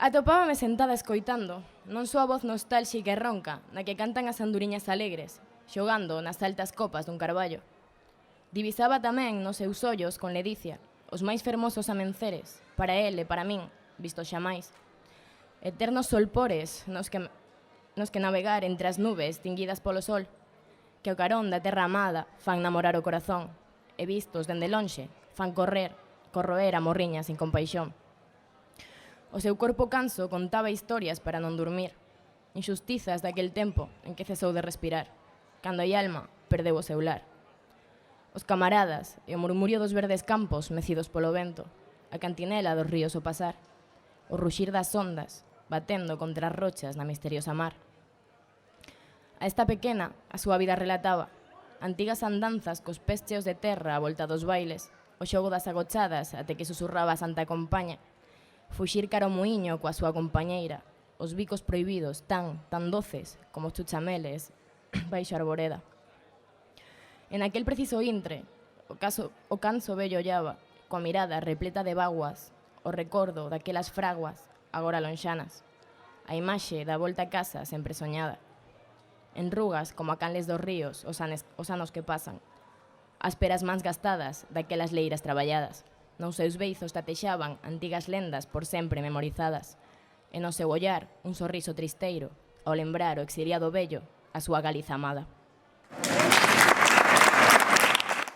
Atopábame sentada escoitando, non só a voz nostálxica e ronca, na que cantan as anduriñas alegres, xogando nas altas copas dun carballo. Divisaba tamén nos seus ollos con ledicia os máis fermosos amenceres, para el e para min, vistos xamais. Eternos solpores nos que navegar entre as nubes tinguidas polo sol, que o carón da terra amada fan namorar o corazón, e vistos dende lonxe fan corroer a morriña sin compaixón. O seu corpo canso contaba historias para non dormir, injustizas daquel tempo en que cesou de respirar, cando a alma perdeu o seu lar. Os camaradas e o murmurio dos verdes campos mecidos polo vento, a cantinela dos ríos ao pasar, o ruxir das ondas batendo contra as rochas na misteriosa mar. A esta pequena a súa vida relataba, antigas andanzas cos pés cheos de terra a volta dos bailes, o xogo das agochadas até que susurraba a santa compaña, fuxir cara ao muiño coa súa compañeira, os bicos prohibidos tan doces como os chuchameles baixo a arboreda. En aquel preciso intre, o canso vello ollaba, coa mirada repleta de vaguas, o recordo daquelas fraguas, agora lonxanas, a imaxe da volta a casa sempre soñada. En rugas como a canles dos ríos os anos que pasan, as peras mans gastadas daquelas leiras traballadas. Nos seus beizos tatexaban antigas lendas por sempre memorizadas, e no seu ollar un sorriso tristeiro ao lembrar o exiliado vello a súa Galiza amada.